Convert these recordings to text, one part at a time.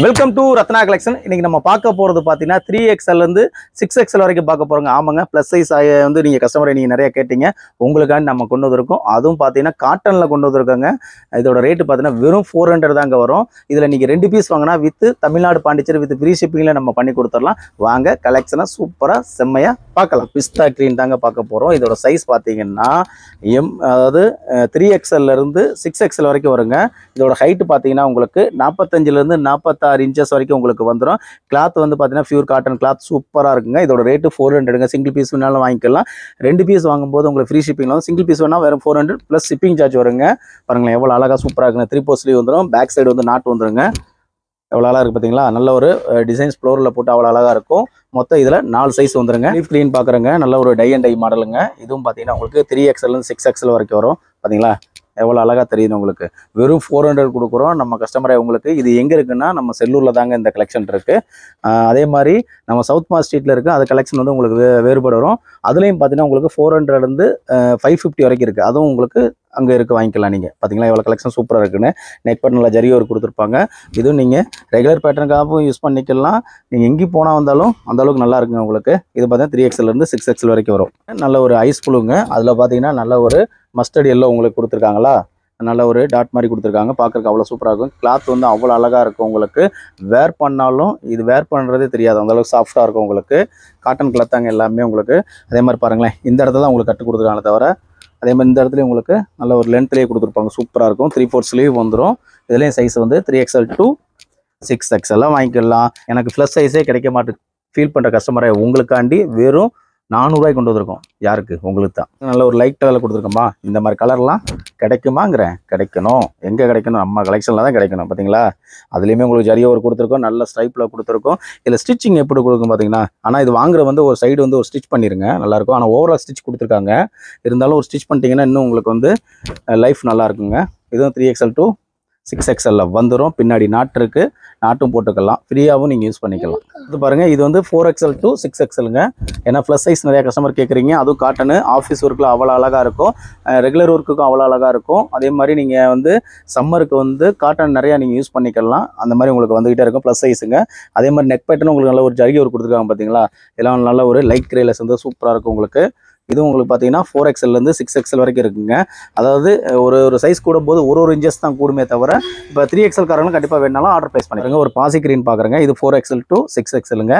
Welcome to Ratna collection. இன்னைக்கு நம்ம பார்க்க போகிறது பார்த்தீங்கன்னா 3XL இருந்து 6XL வரைக்கும் பார்க்க போகிறோங்க. ஆமாங்க, ப்ளஸ் சைஸ் வந்து நீங்கள் கஸ்டமரை நீங்கள் நிறைய கேட்டீங்க, உங்களுக்காண்டி நம்ம கொண்டு வந்திருக்கோம். அதுவும் பார்த்தீங்கன்னா காட்டனில் கொண்டு வந்திருக்கோங்க. இதோட ரேட்டு பார்த்தீங்கன்னா வெறும் 400 தாங்க வரும். இதில் நீங்கள் 2 பீஸ் வாங்கினா with Tamil Nadu Pondicherry with free ஷிப்பிங்கில் நம்ம பண்ணி கொடுத்துடலாம். வாங்க கலெக்ஷனை சூப்பராக செம்மையாக பார்க்கலாம். பிஸ்தா க்ரீன் தாங்க பார்க்க போகிறோம். இதோட சைஸ் பார்த்தீங்கன்னா அதாவது 3XL இருந்து 6XL வரைக்கும் வருங்க. இதோட ஹைட்டு பார்த்தீங்கன்னா உங்களுக்கு 45 46 இன்ச்சஸ் வரைக்கும் உங்களுக்கு வந்துடும். கிளாத் வந்து பார்த்தீங்கன்னா பியூர் காட்டன் கிளாத் சூப்பராக இருக்குங்க. இதோட ரேட்டு 400ங்க. சிங்கிள் பீஸ் வேணாலும் வாங்கிக்கலாம். 2 பீஸ் வாங்கும்போது உங்களுக்கு ஃப்ரீ ஷிப்பிங் வரும். சிங்கிள் பீஸ் வேணால் வெறும் 400 ப்ளஸ் ஷிப்பிங் சார்ஜ் வருங்க. பாருங்களேன் எவ்வளோ அழகாக சூப்பராக இருக்குங்க. 3/4 ஸ்லீவ் வந்துடும். பேக் சைடு வந்து நாட் வந்துருங்க. எவ்வளோ அழகாக இருக்குது பார்த்தீங்களா. நல்ல ஒரு டிசைன்ஸ் ஃப்ளோரில் போட்டு அவ்வளோ அழகாக இருக்கும். மொத்தம் இதில் 4 சைஸ் வந்துருங்க. லீஃப் க்ரீன் பார்க்குறேங்க. நல்ல ஒரு டை அண்ட் டை மாடலுங்க. இதுவும் பார்த்தீங்கன்னா உங்களுக்கு 3XL 6XL வரைக்கும் வரும். பார்த்தீங்களா எவ்வளோ அழகாக தெரியுது உங்களுக்கு. வெறும் 400 கொடுக்குறோம் நம்ம கஸ்டமரை. உங்களுக்கு இது எங்கே இருக்குன்னா நம்ம செல்லூரில் தாங்க இந்த கலெக்ஷன் இருக்குது. அதே மாதிரி நம்ம சவுத் மார்க் ஸ்ட்ரீட்டில் இருக்குது. அது கலெக்ஷன் வந்து உங்களுக்கு வேறுபடு வரும். அதுலேயும் பார்த்தீங்கன்னா உங்களுக்கு 400 550 வரைக்கும் இருக்குது. அதுவும் உங்களுக்கு அங்கே இருக்குது, வாங்கிக்கலாம் நீங்கள். பார்த்தீங்களா எவ்வளோ கலெக்ஷன் சூப்பராக இருக்குன்னு. நெக் பேட் நல்லா ஜரி ஒர்க் கொடுத்துருப்பாங்க. இதுவும் நீங்கள் ரெகுலர் பேட்டர்னுக்காகவும் யூஸ் பண்ணிக்கலாம். நீங்கள் எங்கே போனால் வந்தாலும் அந்தளவுக்கு நல்லா இருக்குங்க உங்களுக்கு. இது பார்த்தீங்கன்னா 3XL 6XL வரைக்கும் வரும். நல்ல ஒரு ஐஸ் புழுங்க. அதில் பார்த்தீங்கன்னா நல்ல ஒரு மஸ்டர்ட் எல்லோ உங்களுக்கு கொடுத்துருக்காங்களா. நல்ல ஒரு டாட் மாதிரி கொடுத்துருக்காங்க. பார்க்குறக்கு அவ்வளோ சூப்பராக இருக்கும். கிளாத் வந்து அவ்வளோ அழகாக இருக்கும். உங்களுக்கு வேர் பண்ணாலும் இது வேர் பண்ணுறதே தெரியாது, அந்தளவுக்கு சாஃப்டாக இருக்கும் உங்களுக்கு. காட்டன் கிளாத்தாங்க எல்லாமே உங்களுக்கு. அதே மாதிரி பாருங்களேன், இந்த இடத்துல தான் உங்களுக்கு கட்டு கொடுத்துருக்காங்க தவிர அதே மாதிரி இந்த இடத்துல உங்களுக்கு நல்ல ஒரு லென்த்லேயே கொடுத்துருப்பாங்க. சூப்பராக இருக்கும். 3/4 ஸ்லீவ் வந்துடும். இதுலேயும் சைஸ் வந்து 3XL 6XL வாங்கிக்கலாம். எனக்கு ப்ளஸ் சைஸே கிடைக்க மாட்டேது ஃபீல் பண்ணுற கஸ்டமரை உங்களுக்காண்டி வெறும் 400 கொண்டு வந்திருக்கோம். யாருக்கு? உங்களுக்கு தான். நல்ல ஒரு லைட் கலரில் கொடுத்துருக்கோமா. இந்த மாதிரி கலர்லாம் கிடைக்குமாங்கிறேன். கிடைக்கணும். எங்கே கிடைக்கணும்? நம்ம கலெக்ஷனில் தான் கிடைக்கணும். பார்த்தீங்களா அதுலேயுமே உங்களுக்கு ஜரிய ஒரு கொடுத்துருக்கோம். நல்ல ஸ்ட்ரைப்பில் கொடுத்துருக்கோம். இதில் ஸ்டிச்சிங் எப்படி கொடுக்கும் பார்த்தீங்கன்னா, ஆனால் இது வாங்குற வந்து ஒரு சைடு வந்து ஒரு ஸ்டிச் பண்ணிடுங்க, நல்லாயிருக்கும். ஆனால் ஓவரால் ஸ்டிச் கொடுத்துருக்காங்க. இருந்தாலும் ஒரு ஸ்டிச் பண்ணிட்டீங்கன்னா இன்னும் உங்களுக்கு வந்து லைஃப் நல்லா இருக்குங்க. இதுவும் 3XL 6XL வந்துடும். பின்னாடி நாட்டு இருக்குது, நாட்டும் போட்டுக்கலாம். ஃப்ரீயாகவும் நீங்கள் யூஸ் பண்ணிக்கலாம். இது பாருங்கள், இது வந்து 4XL 6XLங்க. ஏன்னா ப்ளஸ் சைஸ் நிறையா கஸ்டமர் கேட்குறீங்க. அதுவும் காட்டனு ஆஃபீஸ் ஒர்க்கில் அவ்வளோ அழகாக இருக்கும். ரெகுலர் ஒர்க்குக்கும் அவ்வளோ அழகாக இருக்கும். அதே மாதிரி நீங்கள் வந்து சம்மருக்கு வந்து காட்டன் நிறையா நீங்கள் யூஸ் பண்ணிக்கலாம். அந்த மாதிரி உங்களுக்கு வந்துகிட்டே இருக்கும். ப்ளஸ் சைஸுங்க. அதே மாதிரி நெக் பேட்டர்னு உங்களுக்கு நல்ல ஒரு ஜரிகை ஒர்க் கொடுத்துருக்காங்க. பார்த்தீங்களா இதெல்லாம் நல்ல ஒரு லைட் கிரேலஸ் வந்து சூப்பராக இருக்கும் உங்களுக்கு. இதுவும் உங்களுக்கு பார்த்தீங்கன்னா 4XL 6XL வரைக்கும் இருக்குங்க. அதாவது ஒரு சைஸ் கூடும்போது ஒரு இன்ச்சஸ் தான் கூடுமே தவிர, இப்போ 3XL காரங்களும் கண்டிப்பாக வேணாலும் ஆர்டர் ப்ளேஸ் பண்ணிடுங்க. ஒரு பாசி கிரீன் பார்க்குறேங்க. இது 4XL 6XLங்க.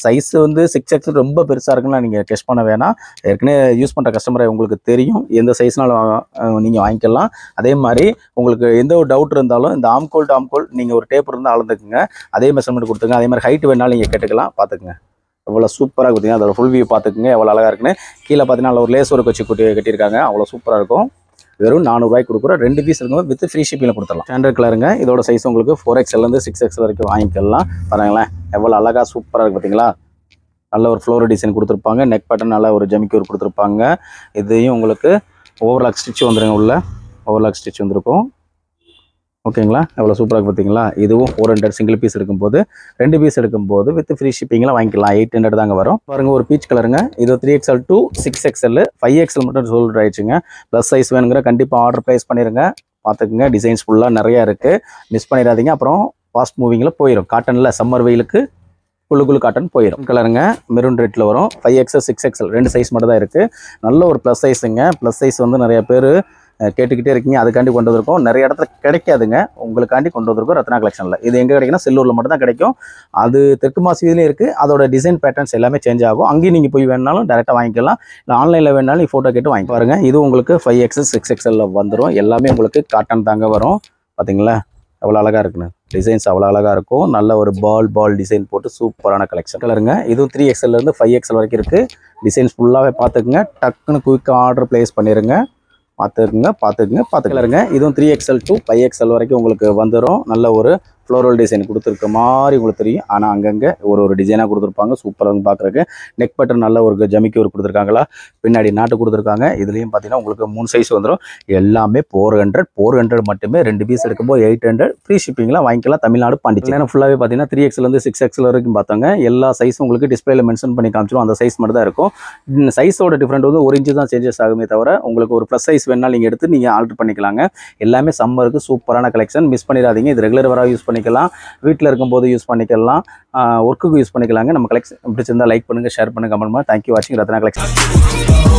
சைஸ் வந்து 6XL ரொம்ப பெருசாக இருக்குன்னா நீங்கள் கெஸ் பண்ண வேணாம். ஏற்கனவே யூஸ் பண்ணுற கஸ்டமரை உங்களுக்கு தெரியும். எந்த சைஸ்னாலும் நீங்கள் வாங்கிக்கலாம். அதே மாதிரி உங்களுக்கு எந்த ஒரு டவுட் இருந்தாலும் இந்த ஆம்கோல் நீங்கள் ஒரு டேப் இருந்தால் அளந்துக்குங்க. அதே மெஷர்மெண்ட் கொடுத்துங்க. அதே மாதிரி ஹைட் வேணாலும் நீங்கள் கேட்டுக்கலாம். பார்த்துக்குங்க எவ்வளோ சூப்பராக பார்த்தீங்கன்னா அதோட ஃபுல் வியூ பார்த்துக்குங்க எவ்வளோ அழகாக இருக்குன்னு. கீழே பார்த்தீங்கன்னா ஒரு லேஸ் ஒர்க் வச்சு கட்டியிருக்காங்க. அவ்வளோ சூப்பராக இருக்கும். வெறும் 400 கொடுக்குறோம். 2 பீஸ் இருக்கும் வித் ஃப்ரீ ஷிப்பிங்கில் கொடுத்துடலாம். ஸ்டாண்டர்ட் கலருங்க. இதோட சைஸ் உங்களுக்கு 4XL 6XL வரைக்கும் வாங்கிக்கலாம். பாருங்களேன் எவ்வளோ அழகாக சூப்பராக இருக்குது பார்த்தீங்களா. நல்ல ஒரு ஃப்ளோர் டிசைன் கொடுத்துருப்பாங்க. நெக் பேட்டர்ன் நல்ல ஒரு ஜமிக்கி ஒர்க் கொடுத்துருப்பாங்க. இதையும் உங்களுக்கு ஓவர்லாக் ஸ்டிச் வந்துடுங்க. உள்ள ஓவர்லாக் ஸ்டிச் வந்துருக்கும். ஓகேங்களா எவ்வளோ சூப்பராக பார்த்தீங்களா. இதுவும் 400 சிங்கிள் பீஸ் எடுக்கும்போது, 2 பீஸ் எடுக்கும்போது வித் ஃப்ரீ ஷிப்பிங்கில் வாங்கிக்கலாம். 800 தாங்க வரும். பாருங்கள் ஒரு பீச் கலருங்க. இது 3XL 6XL 5XL மட்டும் சோல்டர் ஆயிடுச்சுங்க. ப்ளஸ் சைஸ் வேணுங்கிற கண்டிப்பாக ஆர்டர் ப்ளேஸ் பண்ணிடுங்க. பார்த்துக்குங்க டிசைன்ஸ் ஃபுல்லாக நிறையா இருக்குது, மிஸ் பண்ணிடாதீங்க. அப்புறம் ஃபாஸ்ட் மூவிங்கில் போயிடும். காட்டனில் சம்மர் வெயிலுக்கு குழு காட்டன் போயிடும். கலருங்க மெரூன் ரெட்டில் வரும். 5XL 6XL 2 சைஸ் மட்டும் தான் இருக்குது. நல்ல ஒரு ப்ளஸ் சைஸுங்க. ப்ளஸ் சைஸ் வந்து நிறைய பேர் கேட்டுக்கிட்டே இருக்கீங்க. அதுக்காண்டி கொண்டு வந்திருக்கோம். நிறைய இடத்துல கிடைக்காதுங்க, உங்களுக்காண்டி கொண்டு வந்திருக்கோம் ரத்னா கலெக்ஷனில். இது எங்கே கிடைக்குன்னா செல்லூரில் மட்டும் தான் கிடைக்கும். அது தெற்கு மாசிலையும் இருக்குது. அதோட டிசைன் பேட்டர்ன்ஸ் எல்லாமே சேஞ்ச் ஆகும். அங்கேயும் நீங்கள் போய் வேணாலும் டேரெக்டாக வாங்கிக்கலாம். இல்லை ஆன்லைனில் வேணாலும் நீங்கள் ஃபோட்டோ கேட்டு வாங்கி பாருங்கள். இது உங்களுக்கு 5XL 6XL வந்துடும். எல்லாமே உங்களுக்கு காட்டன் தாங்க வரும். பார்த்தீங்களா எவ்வளோ அழகாக இருக்குன்னு. டிசைன்ஸ் அவ்வளோ அழகாக இருக்கும். நல்ல ஒரு பால் டிசைன் போட்டு சூப்பரான கலெக்ஷன். கலருங்க. இதுவும் 3XL 5XL வரைக்கும் இருக்குது. டிசைன்ஸ் ஃபுல்லாகவே பார்த்துக்குங்க. டக்குன்னு குயிக்காக ஆர்டர் ப்ளேஸ் பண்ணிடுங்க. பார்த்துக்குங்க. கலருங்க. இதுவும் 3XL 5XL வரைக்கும் உங்களுக்கு வந்துடும். நல்ல ஒரு ஃப்ளோரல் டிசைன் கொடுத்துருக்க மாதிரி உங்களுக்கு தெரியும். ஆனால் அங்கங்கே ஒரு டிசைனாக கொடுத்துருப்பாங்க. சூப்பராக பார்க்குறக்கு. நெக் பட்டன் நல்ல ஒரு ஜமிக்கி ஒரு கொடுத்துருக்காங்களா, பின்னாடி நாட்டு கொடுத்துருக்காங்க. இதுலேயும் பார்த்தீங்கன்னா உங்களுக்கு 3 சைஸ் வந்துடும். எல்லாமே 400 மட்டுமே. 2 பீஸ் எடுக்கும்போது 800. ஃப்ரீ ஷிப்பிங்லாம் வாங்கிக்கலாம். தமிழ்நாடு பாண்டிச்சேரி ஃபுல்லாகவே பார்த்தீங்கன்னா 3XL 6XL வரைக்கும் பார்த்தாங்க. எல்லா சைஸும் உங்களுக்கு டிஸ்பிளேல மென்ஷன் பண்ணி காமிச்சிடும். அந்த சைஸ் மட்டும் தான் இருக்கும். சைஸோட டிஃப்ரெண்ட் வந்து 1 இன்ச்சு தான் சேஞ்சஸ் ஆகுமே தவிர உங்களுக்கு ஒரு ப்ளஸ் சைஸ் வேணாலும் நீங்கள் எடுத்து நீங்கள் ஆல்டர் பண்ணிக்கலாங்க. எல்லாமே சம்மருக்கு சூப்பரான கலெக்ஷன். மிஸ் பண்ணிடாதீங்க. இது ரெகுலர் வராக யூஸ் பண்ணிக்கலாம், வீட்டில் இருக்கும்போது யூஸ் பண்ணிக்கலாம், ஒர்க்குக்கு யூஸ் பண்ணிக்கலாங்க. நம்ம கலெக்ஷன் பிடிச்சிருந்தா லைக் பண்ணுங்கள், ஷேர் பண்ணுங்கள், கமெண்ட் பண்ணுங்கள். தேங்க்யூ வாட்சிங் ரத்னா கலெக்ஷன்.